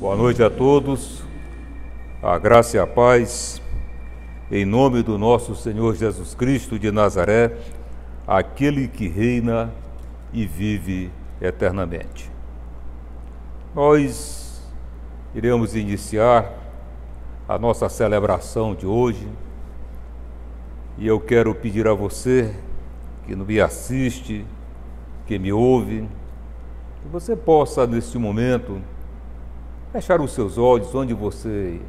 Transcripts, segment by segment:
Boa noite a todos, a graça e a paz, em nome do nosso Senhor Jesus Cristo de Nazaré, aquele que reina e vive eternamente. Nós iremos iniciar a nossa celebração de hoje e eu quero pedir a você que me assiste, que me ouve, que você possa neste momento fechar os seus olhos onde você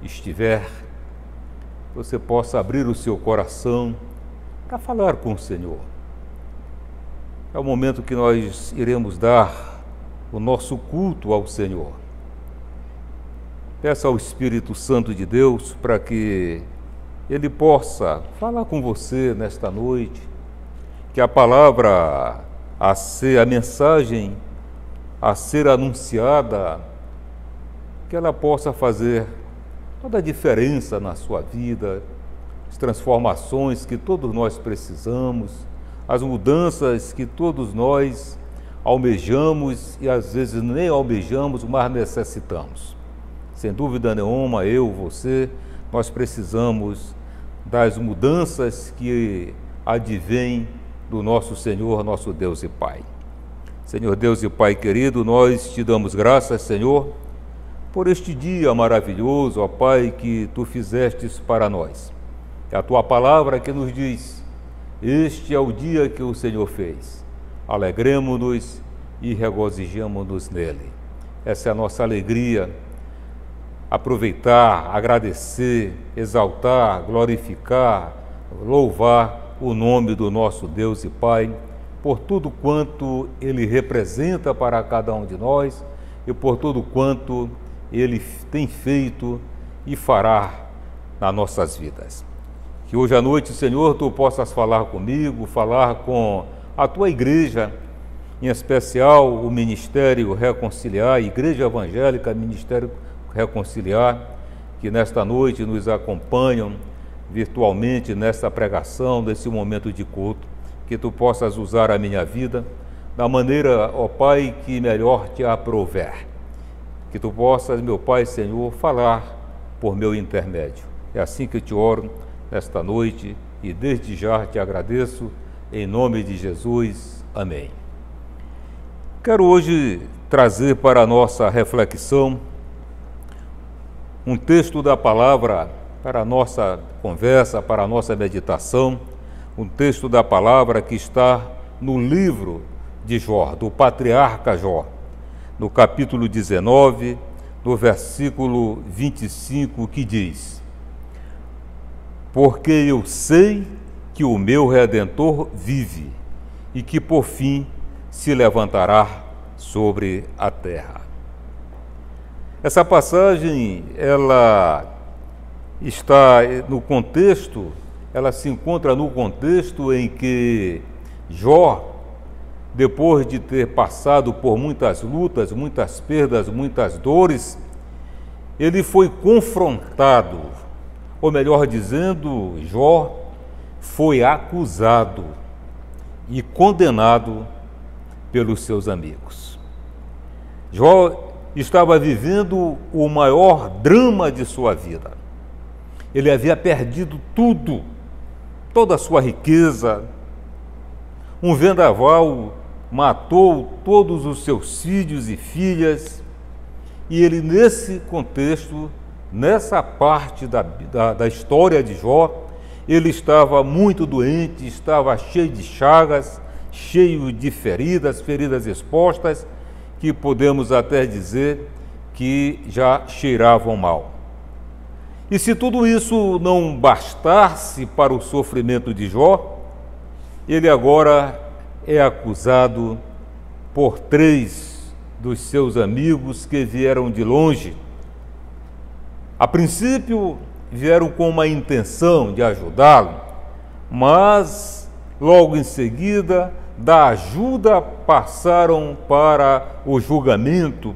estiver, você possa abrir o seu coração para falar com o Senhor. É o momento que nós iremos dar o nosso culto ao Senhor. Peça ao Espírito Santo de Deus para que Ele possa falar com você nesta noite, que a palavra a mensagem a ser anunciada, que ela possa fazer toda a diferença na sua vida, as transformações que todos nós precisamos, as mudanças que todos nós almejamos e às vezes nem almejamos, mas necessitamos. Sem dúvida nenhuma, eu, você, nós precisamos das mudanças que advêm do nosso Senhor, nosso Deus e Pai. Senhor Deus e Pai querido, nós te damos graças, Senhor, por este dia maravilhoso, ó Pai, que Tu fizestes para nós. É a Tua palavra que nos diz: este é o dia que o Senhor fez. Alegremo-nos e regozijemo-nos nele. Essa é a nossa alegria. Aproveitar, agradecer, exaltar, glorificar, louvar o nome do nosso Deus e Pai, por tudo quanto Ele representa para cada um de nós e por tudo quanto Ele tem feito e fará nas nossas vidas. Que hoje à noite, Senhor, Tu possas falar comigo, falar com a Tua igreja, em especial o Ministério Reconciliar, Igreja Evangélica Ministério Reconciliar, que nesta noite nos acompanham virtualmente nesta pregação, nesse momento de culto, que Tu possas usar a minha vida da maneira, ó Pai, que melhor Te aprouver. Que Tu possas, meu Pai, Senhor, falar por meu intermédio. É assim que eu te oro nesta noite e desde já te agradeço, em nome de Jesus. Amém. Quero hoje trazer para a nossa reflexão um texto da palavra para a nossa conversa, para a nossa meditação, um texto da palavra que está no livro de Jó, do patriarca Jó, no capítulo 19, no versículo 25, que diz: porque eu sei que o meu Redentor vive e que por fim se levantará sobre a terra. Essa passagem, ela está no contexto, ela se encontra no contexto em que Jó, depois de ter passado por muitas lutas, muitas perdas, muitas dores, ele foi confrontado, ou melhor dizendo, Jó foi acusado e condenado pelos seus amigos. Jó estava vivendo o maior drama de sua vida. Ele havia perdido tudo, toda a sua riqueza. Um vendaval matou todos os seus filhos e filhas, e ele, nesse contexto, nessa parte da história de Jó, ele estava muito doente, estava cheio de chagas, cheio de feridas expostas, que podemos até dizer que já cheiravam mal. E se tudo isso não bastasse para o sofrimento de Jó, ele agora é acusado por 3 dos seus amigos que vieram de longe. A princípio, vieram com uma intenção de ajudá-lo, mas logo em seguida, da ajuda passaram para o julgamento,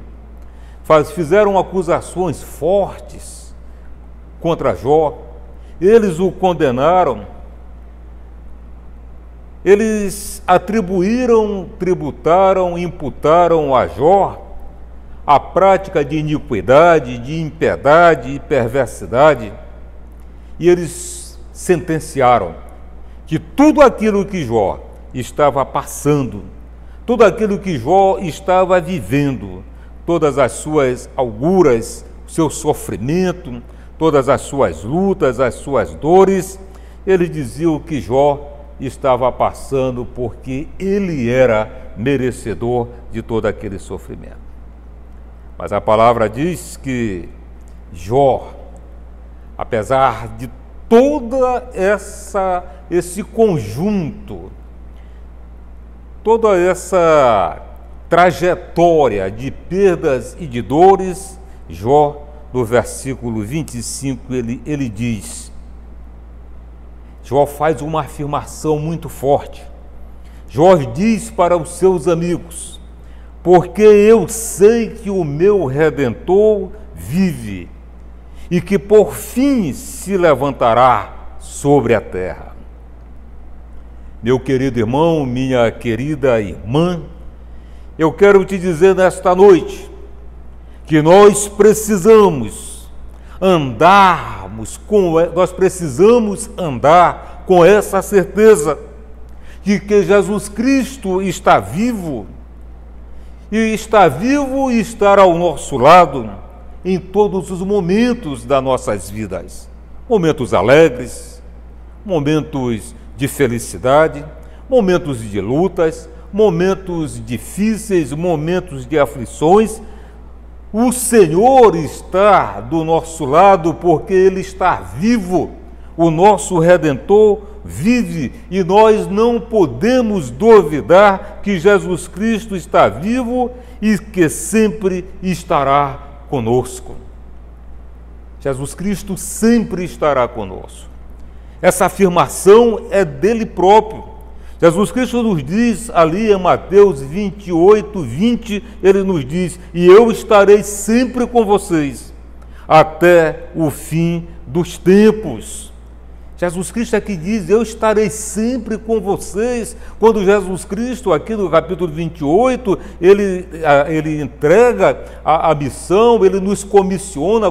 fizeram acusações fortes contra Jó, eles o condenaram, eles atribuíram, tributaram, imputaram a Jó a prática de iniquidade, de impiedade e perversidade, e eles sentenciaram que tudo aquilo que Jó estava passando, tudo aquilo que Jó estava vivendo, todas as suas auguras, seu sofrimento, todas as suas lutas, as suas dores, eles diziam que Jó estava passando porque ele era merecedor de todo aquele sofrimento. Mas a palavra diz que Jó, apesar de toda esse conjunto, toda essa trajetória de perdas e de dores, Jó, no versículo 25, ele diz, Jó faz uma afirmação muito forte. Jó diz para os seus amigos, porque eu sei que o meu Redentor vive e que por fim se levantará sobre a terra. Meu querido irmão, minha querida irmã, eu quero te dizer nesta noite que nós precisamos andar com essa certeza de que Jesus Cristo está vivo e estará ao nosso lado em todos os momentos das nossas vidas. Momentos alegres, momentos de felicidade, momentos de lutas, momentos difíceis, momentos de aflições. O Senhor está do nosso lado porque Ele está vivo. O nosso Redentor vive e nós não podemos duvidar que Jesus Cristo está vivo e que sempre estará conosco. Jesus Cristo sempre estará conosco. Essa afirmação é dele próprio. Jesus Cristo nos diz ali em Mateus 28, 20, ele nos diz, e eu estarei sempre com vocês até o fim dos tempos. Jesus Cristo aqui diz, eu estarei sempre com vocês. Quando Jesus Cristo, aqui no capítulo 28, ele entrega a missão, ele nos comissiona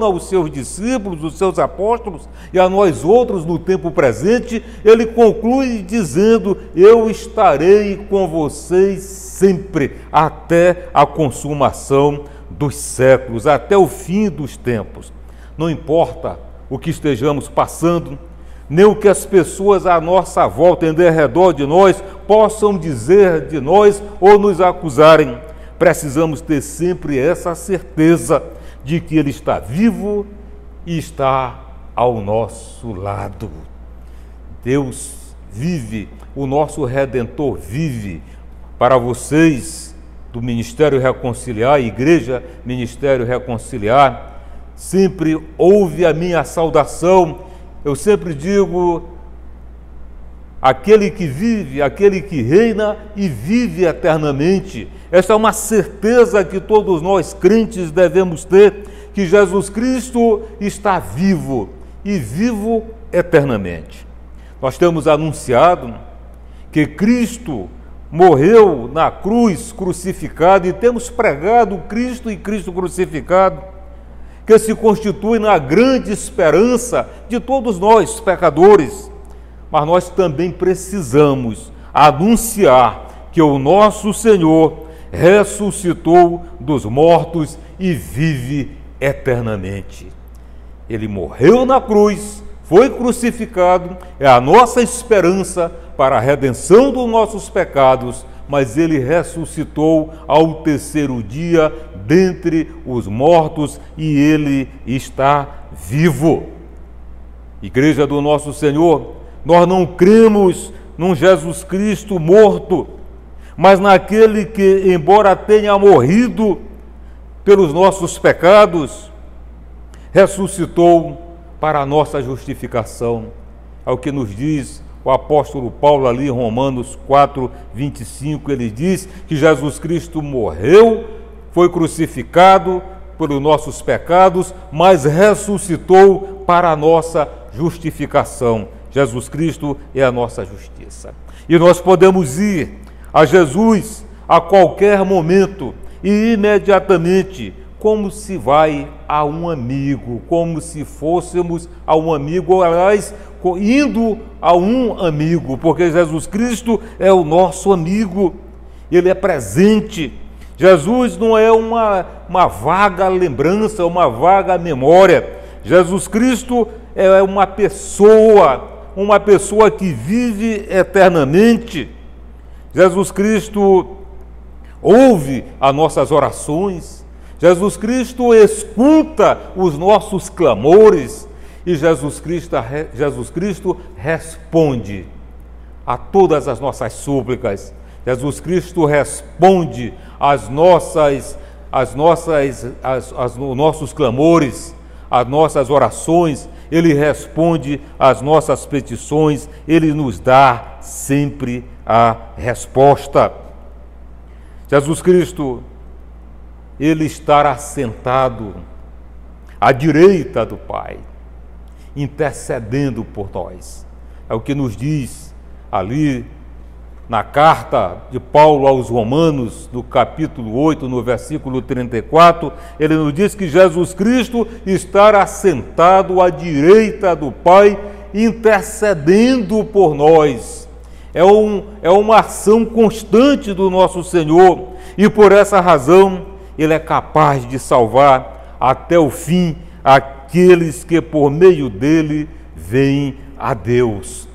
aos seus discípulos, os seus apóstolos, e a nós outros no tempo presente, ele conclui dizendo, eu estarei com vocês sempre, até a consumação dos séculos, até o fim dos tempos. Não importa o que estejamos passando, nem o que as pessoas à nossa volta, em redor de nós, possam dizer de nós ou nos acusarem. Precisamos ter sempre essa certeza de que Ele está vivo e está ao nosso lado. Deus vive, o nosso Redentor vive. Para vocês do Ministério Reconciliar, Igreja Ministério Reconciliar, sempre ouve a minha saudação. Eu sempre digo, aquele que vive, aquele que reina e vive eternamente. Esta é uma certeza que todos nós crentes devemos ter, que Jesus Cristo está vivo e vivo eternamente. Nós temos anunciado que Cristo morreu na cruz crucificado e temos pregado Cristo e Cristo crucificado, que se constitui na grande esperança de todos nós, pecadores. Mas nós também precisamos anunciar que o nosso Senhor ressuscitou dos mortos e vive eternamente. Ele morreu na cruz, foi crucificado, é a nossa esperança para a redenção dos nossos pecados, mas ele ressuscitou ao terceiro dia dentre os mortos e ele está vivo. Igreja do nosso Senhor, nós não cremos num Jesus Cristo morto, mas naquele que, embora tenha morrido pelos nossos pecados, ressuscitou para a nossa justificação. É o que nos diz o apóstolo Paulo ali em Romanos 4, 25, ele diz que Jesus Cristo morreu, foi crucificado pelos nossos pecados, mas ressuscitou para a nossa justificação. Jesus Cristo é a nossa justiça. E nós podemos ir a Jesus a qualquer momento. e imediatamente, como se vai a um amigo, como se fôssemos a um amigo, ou aliás, indo a um amigo, porque Jesus Cristo é o nosso amigo, Ele é presente. Jesus não é uma vaga lembrança, uma vaga memória. Jesus Cristo é uma pessoa que vive eternamente. Jesus Cristo ouve as nossas orações, Jesus Cristo escuta os nossos clamores e Jesus Cristo responde a todas as nossas súplicas. Jesus Cristo responde aos nossos clamores, às nossas orações. Ele responde às nossas petições, Ele nos dá sempre a resposta. Jesus Cristo, Ele estará sentado à direita do Pai, intercedendo por nós. É o que nos diz ali na carta de Paulo aos Romanos, no capítulo 8, no versículo 34, ele nos diz que Jesus Cristo estará sentado à direita do Pai, intercedendo por nós. É uma ação constante do nosso Senhor, e por essa razão Ele é capaz de salvar até o fim aqueles que por meio dele vêm a Deus.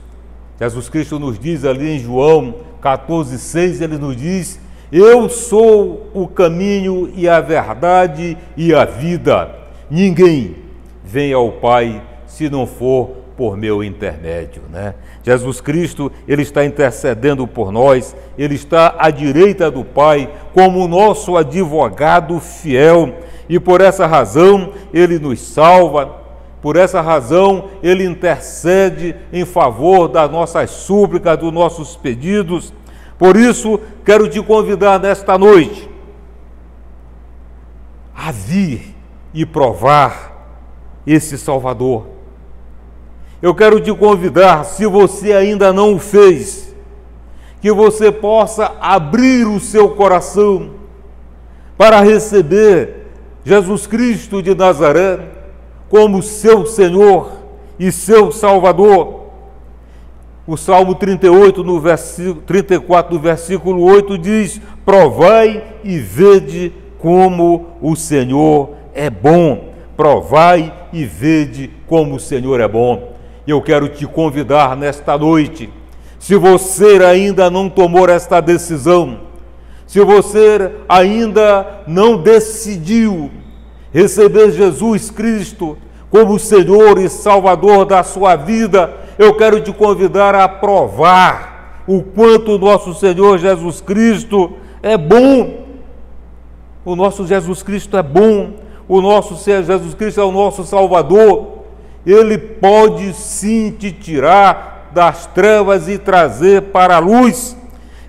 Jesus Cristo nos diz ali em João 14,6, ele nos diz: eu sou o caminho e a verdade e a vida. Ninguém vem ao Pai se não for por meu intermédio, né? Jesus Cristo, Ele está intercedendo por nós, Ele está à direita do Pai como o nosso advogado fiel, e por essa razão Ele nos salva. Por essa razão, Ele intercede em favor das nossas súplicas, dos nossos pedidos. Por isso, quero te convidar nesta noite a vir e provar esse Salvador. Eu quero te convidar, se você ainda não o fez, que você possa abrir o seu coração para receber Jesus Cristo de Nazaré como seu Senhor e seu Salvador. O Salmo 38, no versículo 34, no versículo 8, diz: provai e vede como o Senhor é bom. Provai e vede como o Senhor é bom. Eu quero te convidar nesta noite, se você ainda não tomou esta decisão, se você ainda não decidiu receber Jesus Cristo como Senhor e Salvador da sua vida, eu quero te convidar a provar o quanto o nosso Senhor Jesus Cristo é bom. O nosso Jesus Cristo é bom, o nosso Senhor Jesus Cristo é o nosso Salvador. Ele pode sim te tirar das trevas e trazer para a luz.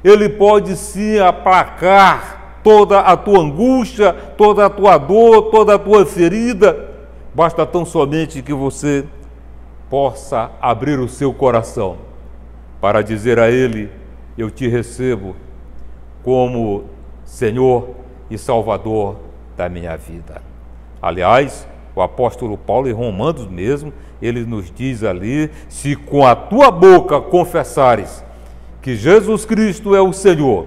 Ele pode sim aplacar toda a tua angústia, toda a tua dor, toda a tua ferida. Basta tão somente que você possa abrir o seu coração para dizer a Ele: eu te recebo como Senhor e Salvador da minha vida. Aliás, o apóstolo Paulo, em Romanos mesmo, ele nos diz ali: se com a tua boca confessares que Jesus Cristo é o Senhor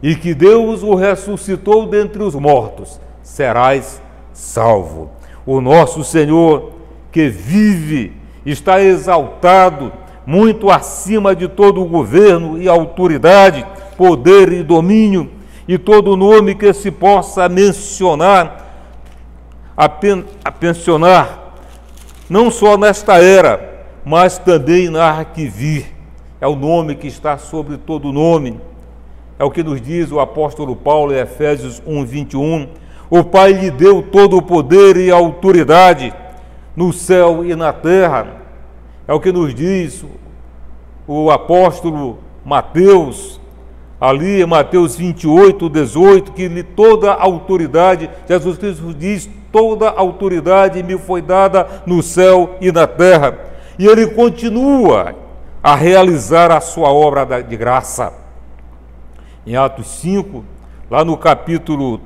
e que Deus o ressuscitou dentre os mortos, serás salvo. O nosso Senhor, que vive, está exaltado, muito acima de todo o governo e autoridade, poder e domínio, e todo nome que se possa mencionar, a pensionar, não só nesta era, mas também na que vir. É o nome que está sobre todo nome. É o que nos diz o apóstolo Paulo em Efésios 1:21. O Pai lhe deu todo o poder e a autoridade no céu e na terra. É o que nos diz o apóstolo Mateus, ali em Mateus 28:18, que toda a autoridade, Jesus Cristo diz: toda a autoridade me foi dada no céu e na terra. E Ele continua a realizar a sua obra de graça. Em Atos 5, lá no capítulo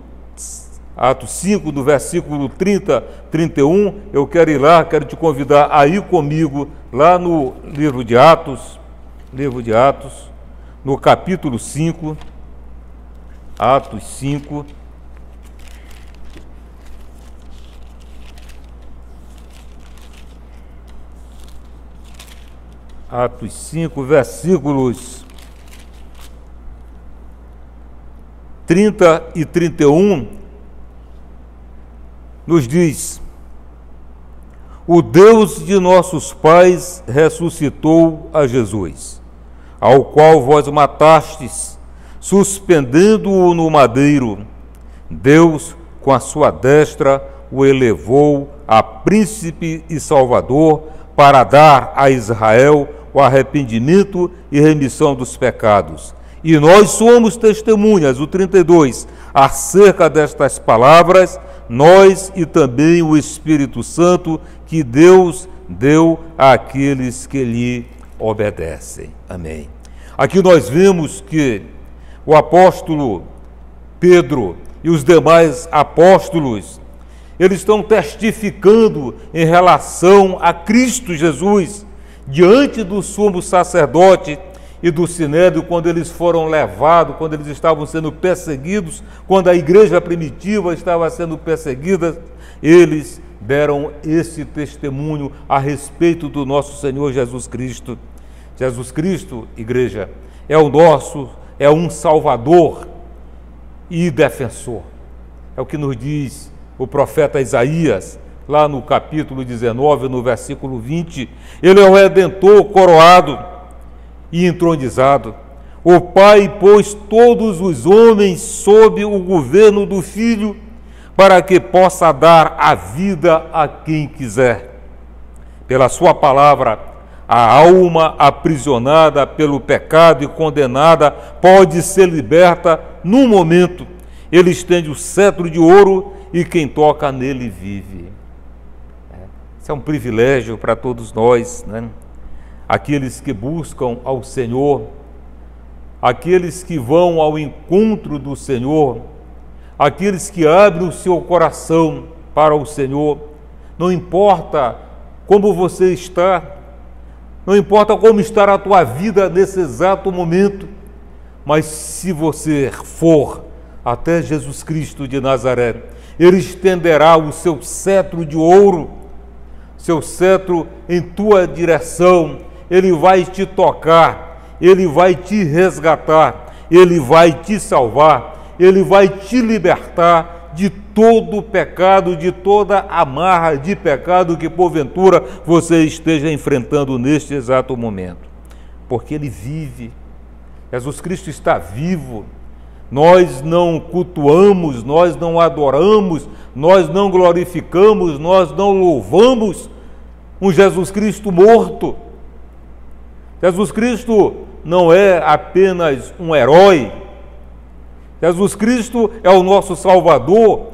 Atos 5, no versículo 30, 31, eu quero ir lá, quero te convidar a ir comigo lá no livro de Atos, no capítulo 5, Atos 5, Atos 5, versículos 30 e 31, nos diz: o Deus de nossos pais ressuscitou a Jesus, ao qual vós matastes, suspendendo-o no madeiro. Deus, com a sua destra, o elevou a príncipe e salvador, para dar a Israel o arrependimento e remissão dos pecados. E nós somos testemunhas, o 32, acerca destas palavras, nós e também o Espírito Santo que Deus deu àqueles que lhe obedecem. Amém. Aqui nós vemos que o apóstolo Pedro e os demais apóstolos, eles estão testificando em relação a Cristo Jesus, diante do sumo sacerdote e do sinédrio, quando eles foram levados, quando eles estavam sendo perseguidos, quando a igreja primitiva estava sendo perseguida, eles deram esse testemunho a respeito do nosso Senhor Jesus Cristo. Jesus Cristo, igreja, é um Salvador e defensor. É o que nos diz o profeta Isaías, lá no capítulo 19, no versículo 20, ele é o Redentor coroado e entronizado. O Pai pôs todos os homens sob o governo do Filho, para que possa dar a vida a quem quiser. Pela sua palavra, a alma aprisionada pelo pecado e condenada pode ser liberta num momento. Ele estende o cetro de ouro e quem toca nele vive. Isso é um privilégio para todos nós, né? Aqueles que buscam ao Senhor, aqueles que vão ao encontro do Senhor, aqueles que abrem o seu coração para o Senhor. Não importa como você está, não importa como está a tua vida nesse exato momento, mas se você for até Jesus Cristo de Nazaré, Ele estenderá o seu cetro de ouro, seu cetro em tua direção. Ele vai te tocar, Ele vai te resgatar, Ele vai te salvar, Ele vai te libertar de todo o pecado, de toda amarra de pecado que porventura você esteja enfrentando neste exato momento. Porque Ele vive, Jesus Cristo está vivo. Nós não cultuamos, nós não adoramos, nós não glorificamos, nós não louvamos um Jesus Cristo morto. Jesus Cristo não é apenas um herói. Jesus Cristo é o nosso Salvador.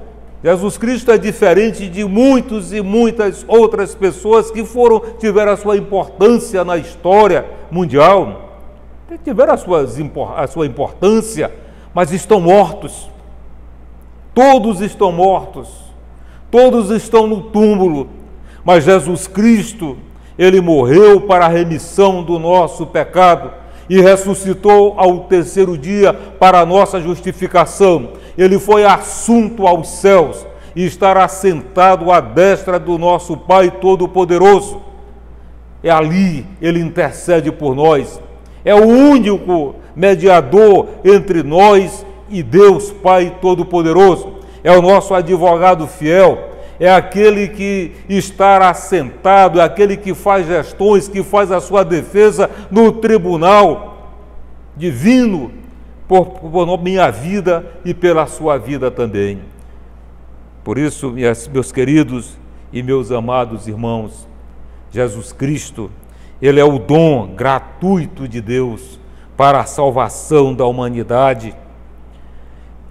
Jesus Cristo é diferente de muitos e muitas outras pessoas que tiveram a sua importância na história mundial, tiveram a sua importância, mas estão mortos. Todos estão mortos, todos estão no túmulo, mas Jesus Cristo, Ele morreu para a remissão do nosso pecado e ressuscitou ao terceiro dia para a nossa justificação. Ele foi assunto aos céus e estará sentado à destra do nosso Pai Todo-Poderoso. É ali, Ele intercede por nós. É o único mediador entre nós e Deus Pai Todo-Poderoso. É o nosso advogado fiel. É aquele que está assentado, é aquele que faz gestões, que faz a sua defesa no tribunal divino, por minha vida e pela sua vida também. Por isso, meus queridos e meus amados irmãos, Jesus Cristo, Ele é o dom gratuito de Deus para a salvação da humanidade,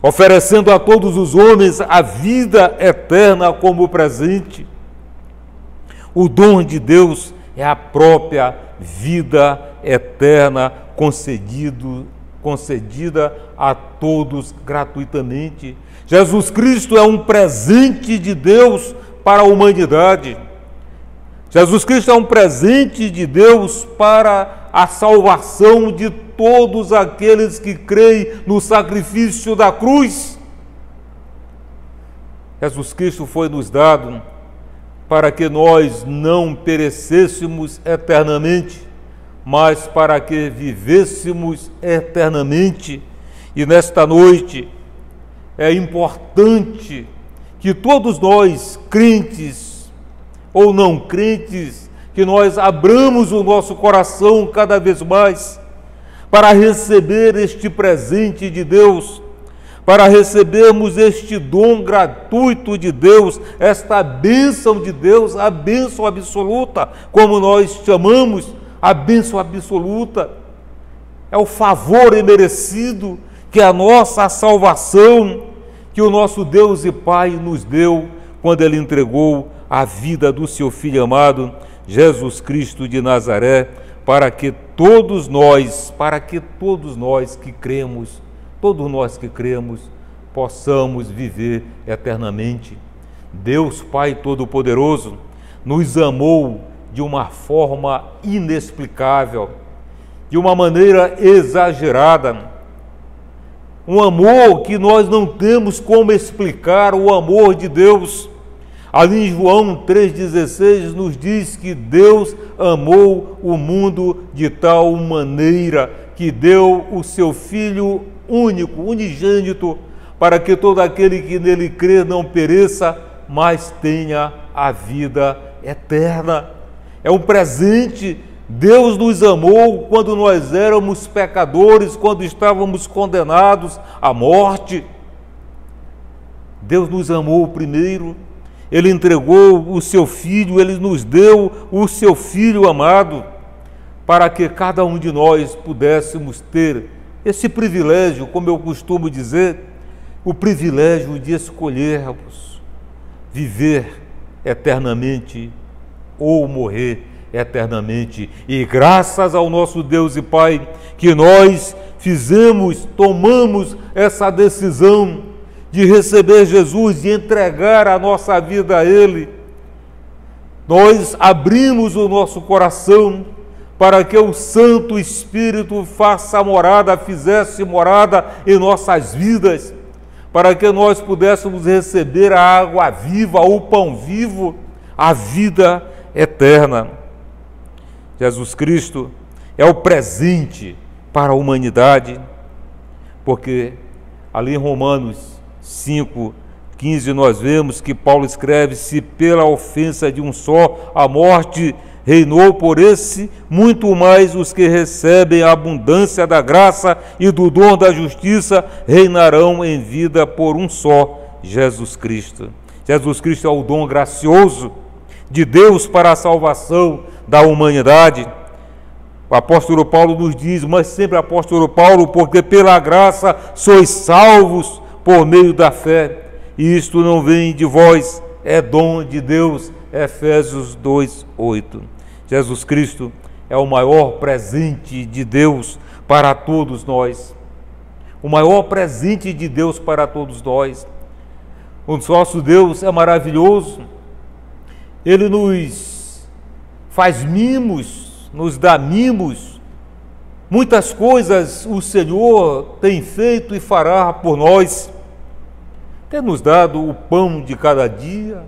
oferecendo a todos os homens a vida eterna como presente. O dom de Deus é a própria vida eterna concedida a todos gratuitamente. Jesus Cristo é um presente de Deus para a humanidade. Jesus Cristo é um presente de Deus para a salvação de todos aqueles que creem no sacrifício da cruz. Jesus Cristo foi nos dado para que nós não perecêssemos eternamente, mas para que vivêssemos eternamente. E nesta noite é importante que todos nós, crentes ou não crentes, que nós abramos o nosso coração cada vez mais para receber este presente de Deus, para recebermos este dom gratuito de Deus, esta bênção de Deus, a bênção absoluta, como nós chamamos, a bênção absoluta. É o favor imerecido que a nossa salvação, que o nosso Deus e Pai nos deu quando Ele entregou a vida do seu Filho amado, Jesus Cristo de Nazaré, para que todos nós que cremos, todos nós que cremos, possamos viver eternamente. Deus Pai Todo-Poderoso nos amou de uma forma inexplicável, de uma maneira exagerada, um amor que nós não temos como explicar, o amor de Deus. Ali em João 3,16 nos diz que Deus amou o mundo de tal maneira que deu o seu Filho único, unigênito, para que todo aquele que nele crê não pereça, mas tenha a vida eterna. É um presente. Deus nos amou quando nós éramos pecadores, quando estávamos condenados à morte. Deus nos amou primeiro. Ele entregou o seu Filho, Ele nos deu o seu Filho amado, para que cada um de nós pudéssemos ter esse privilégio, como eu costumo dizer, o privilégio de escolhermos viver eternamente ou morrer eternamente. E graças ao nosso Deus e Pai, que nós tomamos essa decisão de receber Jesus e entregar a nossa vida a Ele. Nós abrimos o nosso coração para que o Santo Espírito fizesse morada em nossas vidas, para que nós pudéssemos receber a água viva, o pão vivo, a vida eterna. Jesus Cristo é o presente para a humanidade, porque ali em Romanos 5,15 nós vemos que Paulo escreve: se pela ofensa de um só a morte reinou por esse, muito mais os que recebem a abundância da graça e do dom da justiça reinarão em vida por um só, Jesus Cristo. Jesus Cristo é o dom gracioso de Deus para a salvação da humanidade. O apóstolo Paulo nos diz, mas sempre apóstolo Paulo, porque pela graça sois salvos por meio da fé, e isto não vem de vós, é dom de Deus. Efésios 2:8. Jesus Cristo é o maior presente de Deus para todos nós. O maior presente de Deus para todos nós. O nosso Deus é maravilhoso. Ele nos faz mimos, nos dá mimos. Muitas coisas o Senhor tem feito e fará por nós. Tem nos dado o pão de cada dia,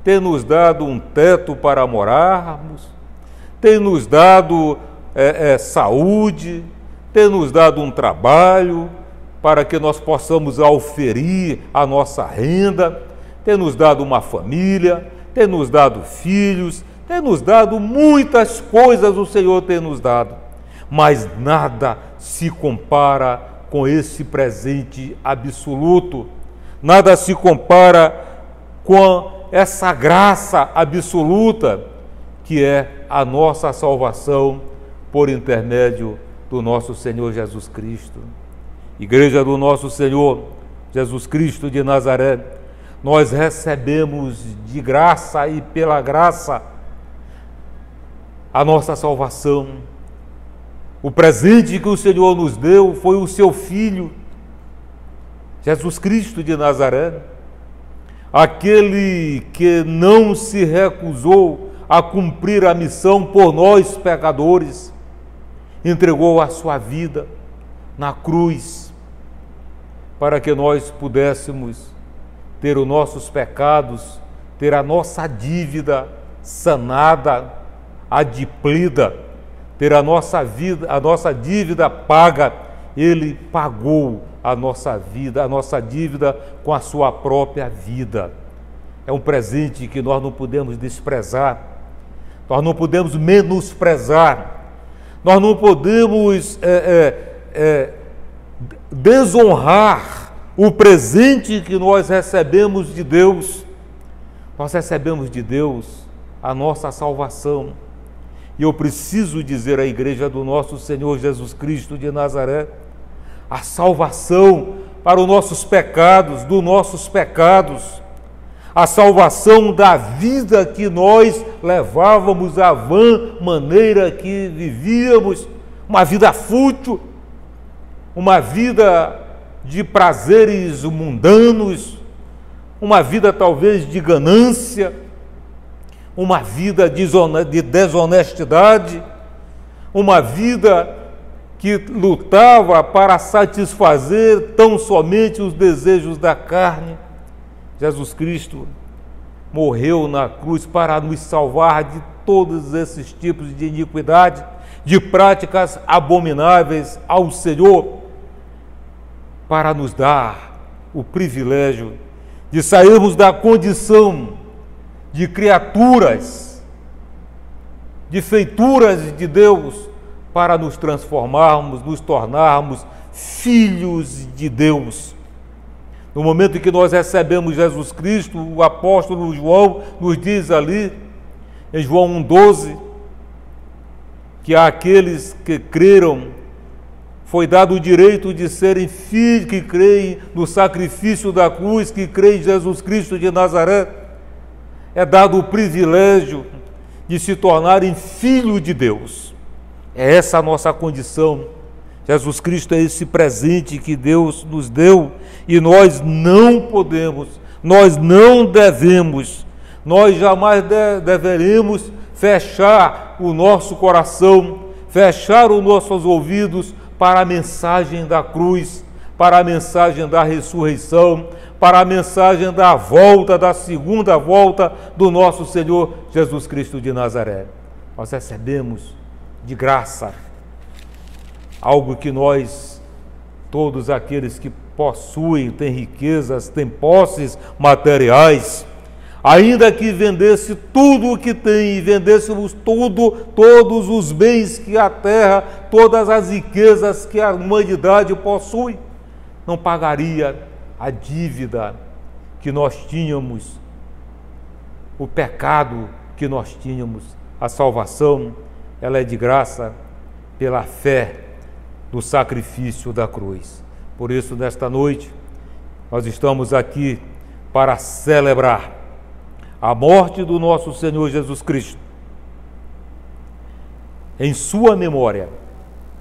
tem nos dado um teto para morarmos, tem nos dado saúde, tem nos dado um trabalho para que nós possamos auferir a nossa renda, tem nos dado uma família, tem nos dado filhos, tem nos dado muitas coisas, o Senhor tem nos dado, mas nada se compara com esse presente absoluto, nada se compara com essa graça absoluta que é a nossa salvação por intermédio do nosso Senhor Jesus Cristo. Igreja do nosso Senhor Jesus Cristo de Nazaré, nós recebemos de graça e pela graça a nossa salvação. O presente que o Senhor nos deu foi o seu Filho. Jesus Cristo de Nazaré, aquele que não se recusou a cumprir a missão por nós pecadores, entregou a sua vida na cruz para que nós pudéssemos ter os nossos pecados, ter a nossa dívida sanada, adimplida, ter a nossa dívida paga. Ele pagou a nossa dívida com a sua própria vida. É um presente que nós não podemos desprezar, nós não podemos menosprezar, nós não podemos desonrar o presente que nós recebemos de Deus. Nós recebemos de Deus a nossa salvação. E eu preciso dizer à igreja do nosso Senhor Jesus Cristo de Nazaré, a salvação para os nossos pecados, dos nossos pecados, a salvação da vida que nós levávamos, a vã maneira que vivíamos, uma vida fútil, uma vida de prazeres mundanos, uma vida talvez de ganância, uma vida de desonestidade, uma vida que lutava para satisfazer tão somente os desejos da carne. Jesus Cristo morreu na cruz para nos salvar de todos esses tipos de iniquidade, de práticas abomináveis ao Senhor, para nos dar o privilégio de sairmos da condição de criaturas, de feituras de Deus, para nos transformarmos, nos tornarmos filhos de Deus. No momento em que nós recebemos Jesus Cristo, o apóstolo João nos diz ali, em João 1,12, que àqueles que creram foi dado o direito de serem filhos, que creem no sacrifício da cruz, que creem em Jesus Cristo de Nazaré, é dado o privilégio de se tornarem filhos de Deus. É essa a nossa condição. Jesus Cristo é esse presente que Deus nos deu e nós não podemos, nós não devemos, nós jamais deveremos fechar o nosso coração, fechar os nossos ouvidos para a mensagem da cruz, para a mensagem da ressurreição, para a mensagem da volta, da segunda volta do nosso Senhor Jesus Cristo de Nazaré. Nós recebemos de graça algo que nós, todos aqueles que possuem, têm riquezas, têm posses materiais, ainda que vendesse tudo o que tem e vendêssemos todos os bens que a terra, todas as riquezas que a humanidade possui, não pagaria a dívida que nós tínhamos, o pecado que nós tínhamos. A salvação, ela é de graça pela fé no sacrifício da cruz. Por isso, nesta noite, nós estamos aqui para celebrar a morte do nosso Senhor Jesus Cristo. Em sua memória,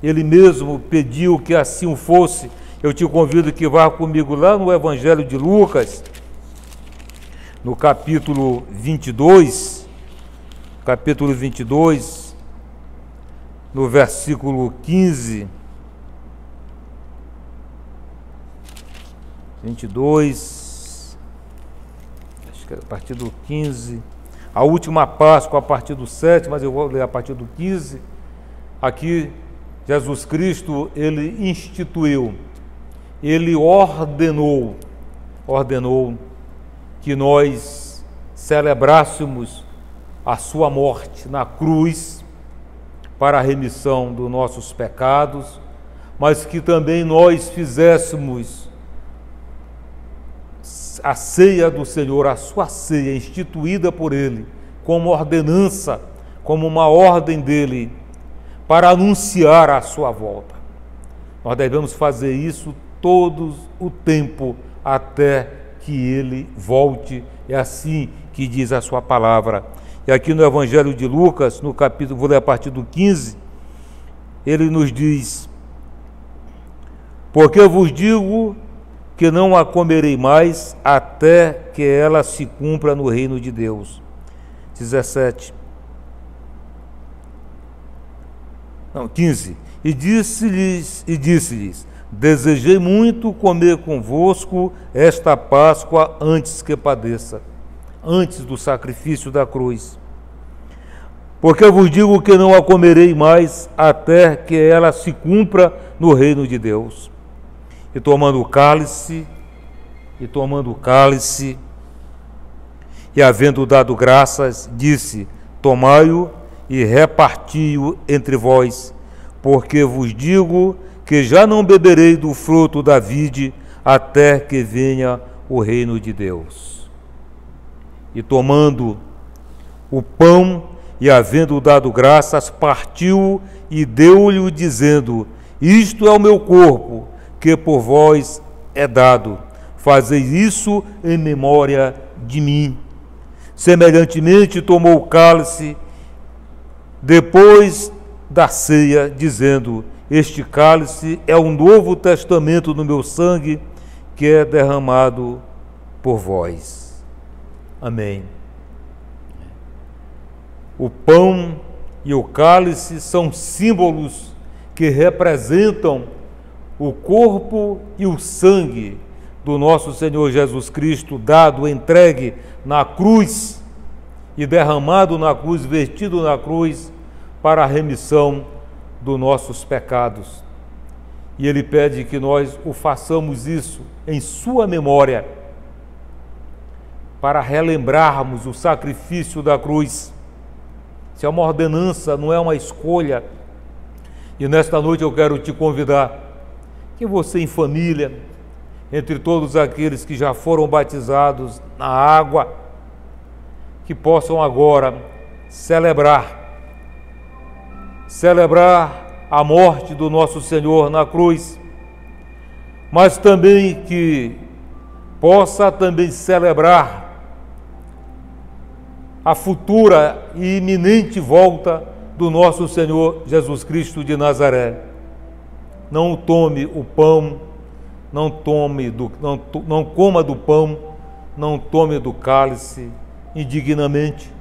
Ele mesmo pediu que assim fosse. Eu te convido que vá comigo lá no Evangelho de Lucas, no capítulo 22, no versículo 15, 22, acho que é a partir do 15, a última Páscoa a partir do 7, mas eu vou ler a partir do 15. Aqui, Jesus Cristo, Ele instituiu, Ele ordenou que nós celebrássemos a sua morte na cruz para a remissão dos nossos pecados, mas que também nós fizéssemos a ceia do Senhor, a sua ceia instituída por Ele, como ordenança, como uma ordem dEle, para anunciar a sua volta. Nós devemos fazer isso todo o tempo até que Ele volte. É assim que diz a sua palavra. E aqui no Evangelho de Lucas, no capítulo, vou ler a partir do 15, ele nos diz: porque vos digo que não a comerei mais até que ela se cumpra no reino de Deus. 15. E disse-lhes, desejei muito comer convosco esta Páscoa antes que padeça, antes do sacrifício da cruz. Porque eu vos digo que não a comerei mais até que ela se cumpra no reino de Deus. E tomando o cálice, e havendo dado graças, disse, tomai-o e reparti-o entre vós, porque vos digo que já não beberei do fruto da vide até que venha o reino de Deus. E tomando o pão e havendo dado graças, partiu e deu-lhe, dizendo, isto é o meu corpo, que por vós é dado. Fazei isso em memória de mim. Semelhantemente tomou o cálice depois da ceia, dizendo, este cálice é um novo testamento no meu sangue, que é derramado por vós. Amém. O pão e o cálice são símbolos que representam o corpo e o sangue do nosso Senhor Jesus Cristo, dado, entregue na cruz e derramado na cruz, vertido na cruz, para a remissão dos nossos pecados. E Ele pede que nós o façamos isso em sua memória, para relembrarmos o sacrifício da cruz. Isso é uma ordenança, não é uma escolha. E nesta noite eu quero te convidar, que você em família, entre todos aqueles que já foram batizados na água, que possam agora celebrar a morte do nosso Senhor na cruz, mas também que possa também celebrar a futura e iminente volta do nosso Senhor Jesus Cristo de Nazaré. Não tome o pão, não coma do pão, não tome do cálice indignamente.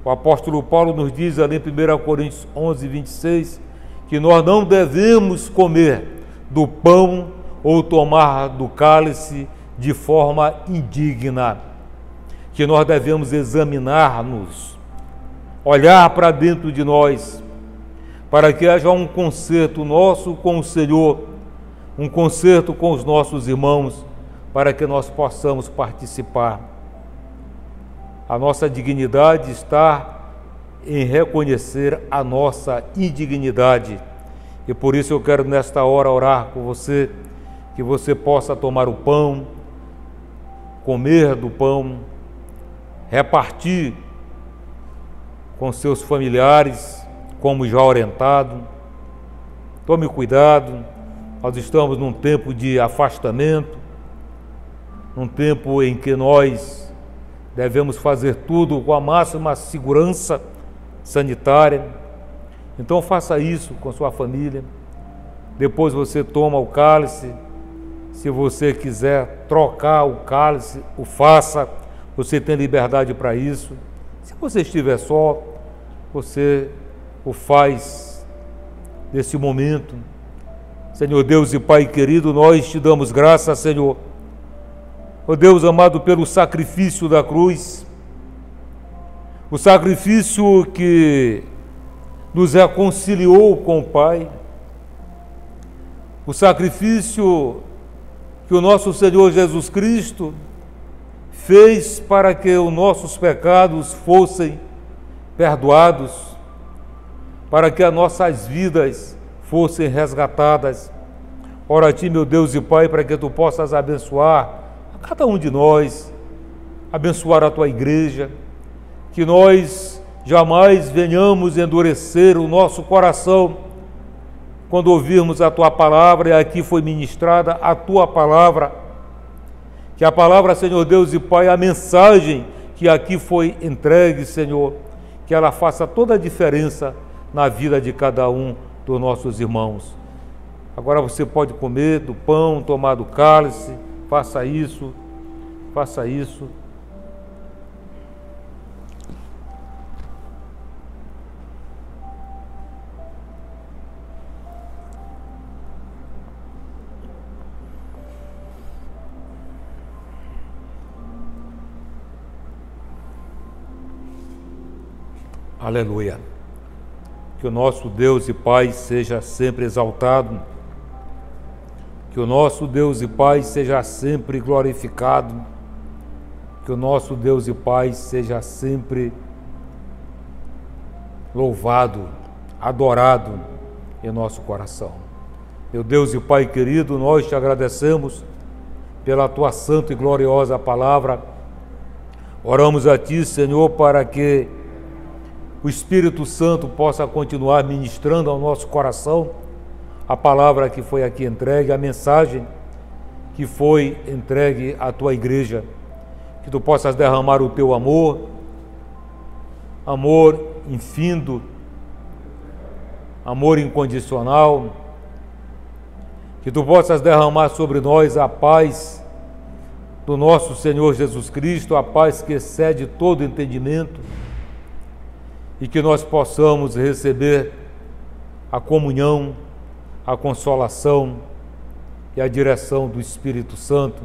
O apóstolo Paulo nos diz ali em 1 Coríntios 11, 26, que nós não devemos comer do pão ou tomar do cálice de forma indigna, que nós devemos examinar-nos, olhar para dentro de nós, para que haja um concerto nosso com o Senhor, um concerto com os nossos irmãos, para que nós possamos participar. A nossa dignidade está em reconhecer a nossa indignidade. E por isso eu quero nesta hora orar com você, que você possa tomar o pão, comer do pão, repartir com seus familiares, como já orientado. Tome cuidado, nós estamos num tempo de afastamento, num tempo em que nós devemos fazer tudo com a máxima segurança sanitária. Então faça isso com sua família. Depois você toma o cálice. Se você quiser trocar o cálice, o faça. Você tem liberdade para isso. Se você estiver só, você o faz nesse momento. Senhor Deus e Pai querido, nós te damos graças, Senhor. Ó Deus amado, pelo sacrifício da cruz, o sacrifício que nos reconciliou com o Pai, o sacrifício que o nosso Senhor Jesus Cristo fez para que os nossos pecados fossem perdoados, para que as nossas vidas fossem resgatadas. Ora a Ti, meu Deus e Pai, para que Tu possas abençoar a cada um de nós, abençoar a Tua igreja, que nós jamais venhamos endurecer o nosso coração quando ouvirmos a Tua palavra, e aqui foi ministrada a Tua palavra, que a palavra, Senhor Deus e Pai, a mensagem que aqui foi entregue, Senhor, que ela faça toda a diferença na vida de cada um dos nossos irmãos. Agora você pode comer do pão, tomar do cálice, faça isso, faça isso. Aleluia. Que o nosso Deus e Pai seja sempre exaltado, que o nosso Deus e Pai seja sempre glorificado, que o nosso Deus e Pai seja sempre louvado, adorado em nosso coração. Meu Deus e Pai querido, nós te agradecemos pela tua santa e gloriosa palavra. Oramos a ti, Senhor, para que o Espírito Santo possa continuar ministrando ao nosso coração a palavra que foi aqui entregue, a mensagem que foi entregue à tua igreja. Que tu possas derramar o teu amor, amor infindo, amor incondicional. Que tu possas derramar sobre nós a paz do nosso Senhor Jesus Cristo, a paz que excede todo entendimento, e que nós possamos receber a comunhão, a consolação e a direção do Espírito Santo,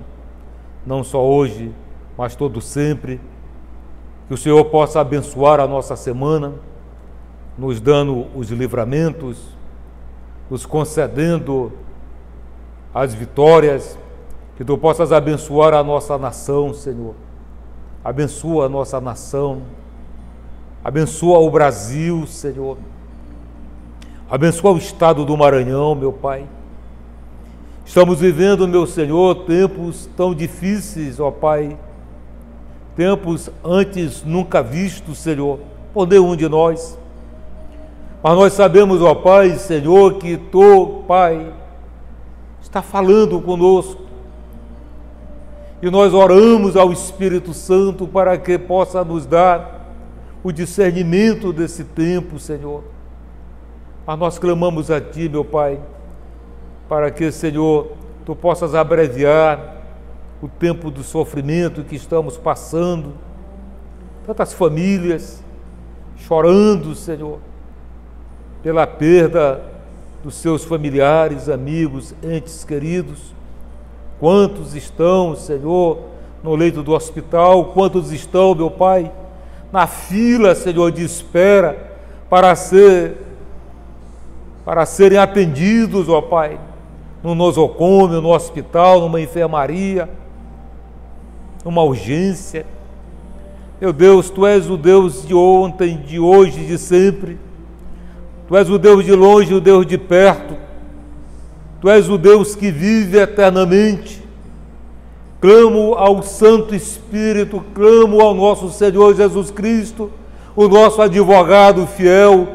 não só hoje, mas todo sempre. Que o Senhor possa abençoar a nossa semana, nos dando os livramentos, nos concedendo as vitórias. Que tu possas abençoar a nossa nação, Senhor. Abençoa a nossa nação. Abençoa o Brasil, Senhor. Abençoa o estado do Maranhão, meu Pai. Estamos vivendo, meu Senhor, tempos tão difíceis, ó Pai. Tempos antes nunca vistos, Senhor, por nenhum de nós. Mas nós sabemos, ó Pai, Senhor, que tu, Pai, está falando conosco. E nós oramos ao Espírito Santo para que possa nos dar o discernimento desse tempo, Senhor. Mas nós clamamos a Ti, meu Pai, para que, Senhor, Tu possas abreviar o tempo do sofrimento que estamos passando. Tantas famílias chorando, Senhor, pela perda dos seus familiares, amigos, entes queridos. Quantos estão, Senhor, no leito do hospital? Quantos estão, meu Pai, na fila, Senhor, de espera para serem atendidos, ó Pai, no nosocômio, no hospital, numa enfermaria, numa urgência. Meu Deus, Tu és o Deus de ontem, de hoje, de sempre. Tu és o Deus de longe, o Deus de perto. Tu és o Deus que vive eternamente. Clamo ao Santo Espírito, clamo ao nosso Senhor Jesus Cristo, o nosso advogado fiel,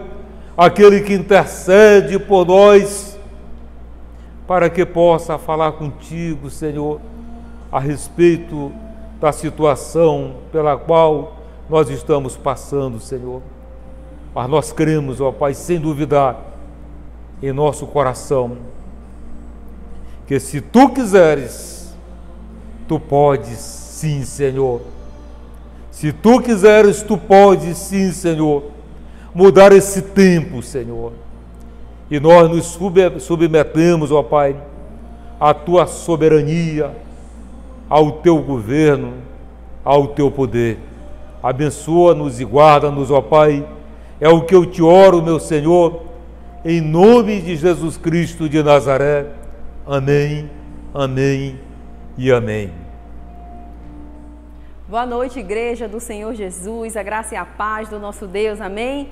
aquele que intercede por nós, para que possa falar contigo, Senhor, a respeito da situação pela qual nós estamos passando, Senhor. Mas nós cremos, ó Pai, sem duvidar, em nosso coração, que se Tu quiseres, Tu podes sim, Senhor. Se Tu quiseres, Tu podes sim, Senhor, mudar esse tempo, Senhor. E nós nos submetemos, ó Pai, à Tua soberania, ao Teu governo, ao Teu poder. Abençoa-nos e guarda-nos, ó Pai. É o que eu te oro, meu Senhor, em nome de Jesus Cristo de Nazaré. Amém, amém e amém. Boa noite, Igreja do Senhor Jesus, a graça e a paz do nosso Deus, amém?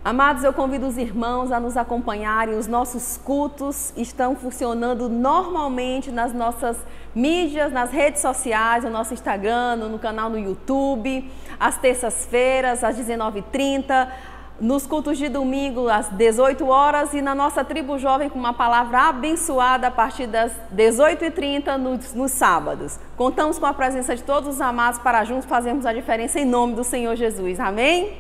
Amados, eu convido os irmãos a nos acompanharem. Os nossos cultos estão funcionando normalmente nas nossas mídias, nas redes sociais, no nosso Instagram, no canal no YouTube, às terças-feiras, às 19h30, nos cultos de domingo, às 18 horas, e na nossa tribo jovem com uma palavra abençoada a partir das 18h30 nos sábados. Contamos com a presença de todos os amados para juntos fazermos a diferença em nome do Senhor Jesus. Amém?